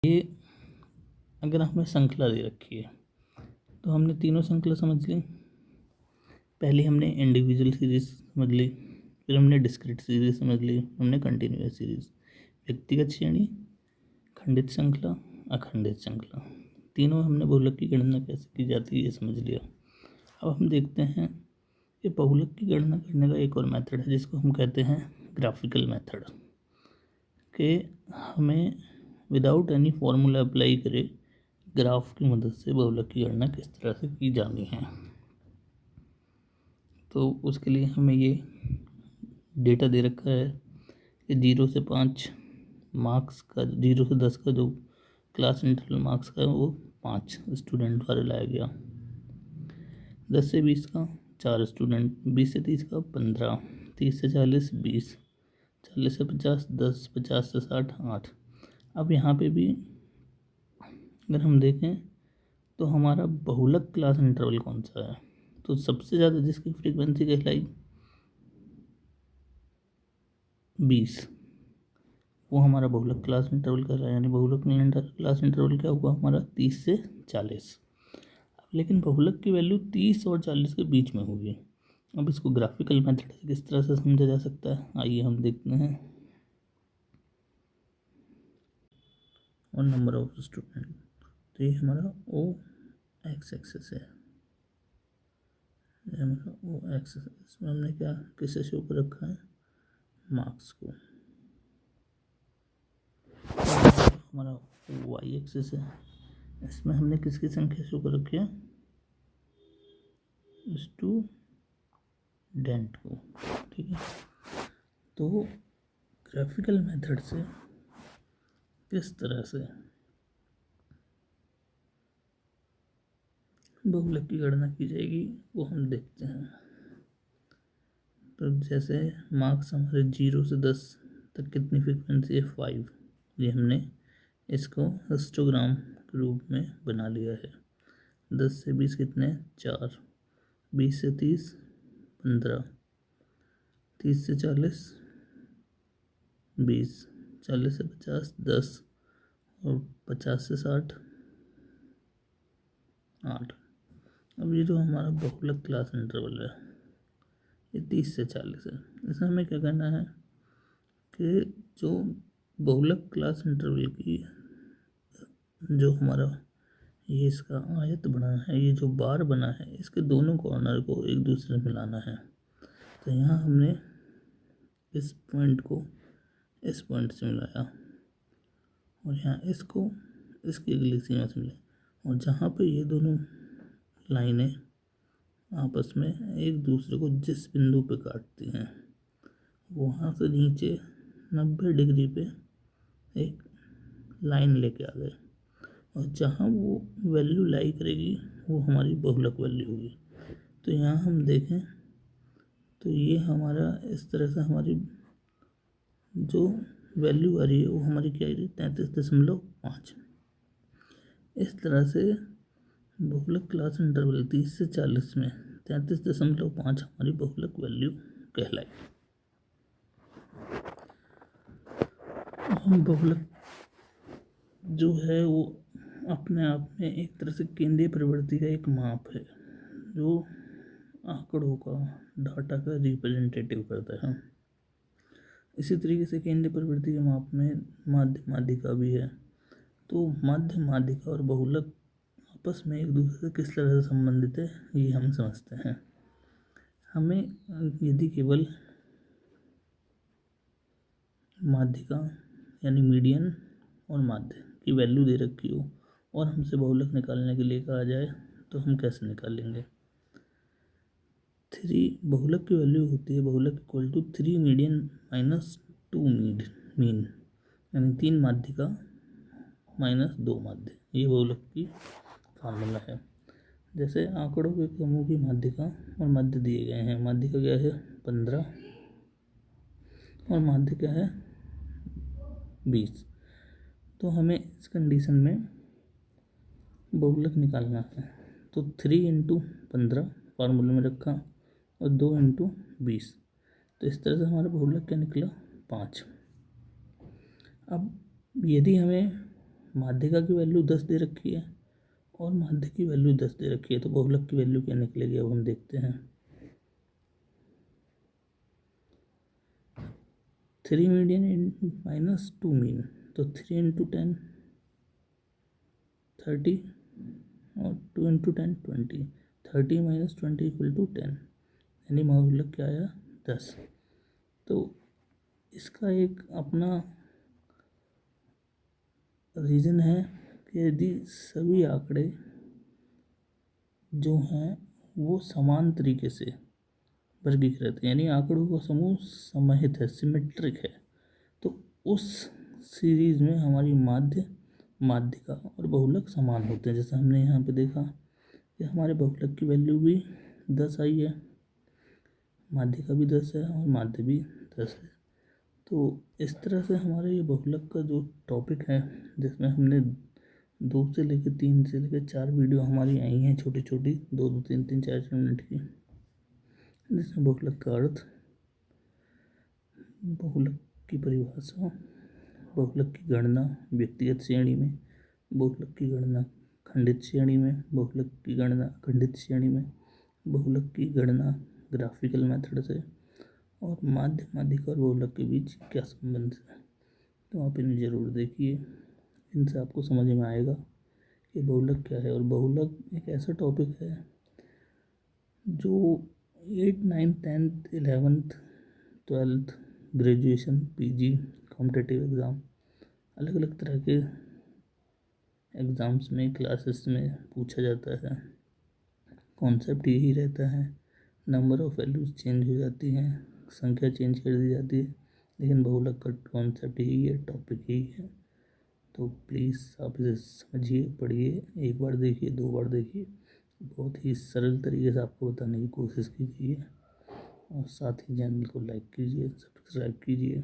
ये अगर हमें श्रृंखला दे रखी है तो हमने तीनों श्रृंखला समझ ली। पहले हमने इंडिविजुअल सीरीज समझ ली, फिर हमने डिस्क्रीट सीरीज समझ ली, हमने कंटिन्यूअस सीरीज, व्यक्तिगत श्रेणी, खंडित श्रृंखला, अखंडित श्रृंखला। तीनों हमने बहुलक की गणना कैसे की जाती है ये समझ लिया। अब हम देखते हैं कि बहुलक की गणना करने का एक और मेथड है जिसको हम कहते हैं ग्राफिकल मेथड, कि हमें विदाउट एनी फॉर्मूला अप्लाई करे ग्राफ की मदद से बहुलक की गणना किस तरह से की जानी है। तो उसके लिए हमें ये डेटा दे रखा है कि 0 से 5 मार्क्स का, 0 से 10 का जो क्लास इंटरनल मार्क्स का है वो 5 स्टूडेंट द्वारा लाया गया, 10 से 20 का 4 स्टूडेंट, 20 से 30 का 15, 30 से 40 20, 40 से 50 10, 50 से 60 8। अब यहाँ पे भी अगर हम देखें तो हमारा बहुलक क्लास इंटरवल कौन सा है, तो सबसे ज़्यादा जिसकी फ्रीक्वेंसी कहलाई 20, वो हमारा बहुलक क्लास इंटरवल कर रहा है। यानी बहुलक क्लास इंटरवल क्या हुआ हमारा 30 से 40। अब लेकिन बहुलक की वैल्यू 30 और 40 के बीच में होगी। अब इसको ग्राफिकल मेथड से किस तरह से समझा जा सकता है, आइए हम देखते हैं। और नंबर ऑफ स्टूडेंट, तो ये हमारा ओ एक्स एक्सेस है, ये हमारा ओ एक्सेस है। इसमें हमने क्या किसे शो कर रखा है, मार्क्स को। हमारा वाई एक्सेस है, इसमें हमने किसकी संख्या शो कर रखी है, स्टूडेंट को। ठीक है, तो ग्राफिकल मेथड से किस तरह से बहुलक की गणना की जाएगी वो हम देखते हैं। तो जैसे मार्क्स हमारे 0 से 10 तक कितनी फ्रीक्वेंसी है 5, ये हमने इसको हिस्टोग्राम के रूप में बना लिया है। 10 से 20 कितने 4, 20 से 30 15, 30 से 40 20, 40 से 50 10 और 50 से 60 8। अब ये जो हमारा बहुलक क्लास इंटरवल है ये 30 से 40 है। इसमें हमें क्या करना है कि जो बहुलक क्लास इंटरवल की जो हमारा ये इसका आयत बना है, ये जो बार बना है, इसके दोनों कॉर्नर को एक दूसरे में मिलाना है। तो यहाँ हमने इस पॉइंट को इस पॉइंट से मिलाया और यहाँ इसको इसकी अगली सीमा से मिलाया, और जहाँ पे ये दोनों लाइनें आपस में एक दूसरे को जिस बिंदु पे काटती हैं वहाँ से नीचे 90 डिग्री पे एक लाइन लेके आ गए, और जहाँ वो वैल्यू लाई करेगी वो हमारी बहुलक वैल्यू होगी। तो यहाँ हम देखें तो ये हमारा इस तरह से हमारी जो वैल्यू आ रही है वो हमारी क्या आ रही है 33.5। इस तरह से बहुलक क्लास इंटरवल 30 से 40 में 33.5 हमारी बहुलक वैल्यू कहलाई। हम बहुलक जो है वो अपने आप में एक तरह से केंद्रीय प्रवृत्ति का एक माप है जो आंकड़ों का, डाटा का रिप्रेजेंटेटिव करता है। इसी तरीके से केंद्रीय प्रवृत्ति के माप में माध्य माध्यिका भी है। तो माध्य माध्यिका और बहुलक आपस में एक दूसरे से किस तरह से संबंधित है ये हम समझते हैं। हमें यदि केवल माध्यिका यानी मीडियन और माध्य की वैल्यू दे रखी हो और हमसे बहुलक निकालने के लिए कहा जाए तो हम कैसे निकालेंगे। 3 बहुलक की वैल्यू होती है बहुलक equal to 3 median minus 2 mean, यानी 3 माध्यिका माइनस 2 माध्य, ये बहुलक की फार्मूला है। जैसे आंकड़ों के समूह की माध्यिका और माध्य दिए गए हैं। माध्यिका क्या है 15 और माध्य क्या है 20। तो हमें इस कंडीशन में बहुलक निकालना है, तो 3 इंटू 15 फार्मूले में रखा और 2 इंटू 20, तो इस तरह से हमारा बहुलक क्या निकला 5। अब यदि हमें माध्यिका की वैल्यू 10 दे रखी है और माध्य की वैल्यू 10 दे रखी है, तो बहुलक की वैल्यू क्या निकलेगी अब हम देखते हैं। 3 मीडियन माइनस 2 मीन, तो 3 इंटू 10 30 और 2 इंटू 10 20, 30 माइनस 20 इक्वल टू 10, यानी बहुलक क्या आया 10। तो इसका एक अपना रीज़न है कि यदि सभी आंकड़े जो हैं वो समान तरीके से वर्गीकृत है, यानी आंकड़ों का समूह समहित है, सिमेट्रिक है, तो उस सीरीज में हमारी माध्यिका और बहुलक समान होते हैं। जैसे हमने यहाँ पे देखा कि हमारे बहुलक की वैल्यू भी 10 आई है, माध्यिका भी 10 है और माध्य भी 10 है। तो इस तरह से हमारे ये बहुलक का जो टॉपिक है, जिसमें हमने 2 से लेकर 3 से लेकर 4 वीडियो हमारी आई हैं, छोटी छोटी 2-2 3-3 4-4 मिनट की, जिसमें बहुलक का अर्थ, बहुलक की परिभाषा, बहुलक की गणना व्यक्तिगत श्रेणी में, बहुलक की गणना खंडित श्रेणी में, बहुलक की गणना अखंडित श्रेणी में, बहुलक की गणना ग्राफिकल मेथड से, और माध्य माध्यिका और बहुलक के बीच क्या संबंध है। तो आप इन्हें ज़रूर देखिए, इनसे आपको समझ में आएगा कि बहुलक क्या है। और बहुलक एक ऐसा टॉपिक है जो 8, 9, 10th 11th 12th graduation PG competitive exam, अलग अलग तरह के एग्ज़ाम्स में क्लासेस में पूछा जाता है। कॉन्सेप्ट यही रहता है, नंबर ऑफ़ वैल्यूज़ चेंज हो जाती हैं, संख्या चेंज कर दी जाती है, लेकिन बहुलक का कॉन्सेप्ट यही है, टॉपिक यही है। तो प्लीज़ आप इसे समझिए, पढ़िए, एक बार देखिए, 2 बार देखिए, बहुत ही सरल तरीके से आपको बताने की कोशिश कीजिए, और साथ ही चैनल को लाइक कीजिए, सब्सक्राइब कीजिए।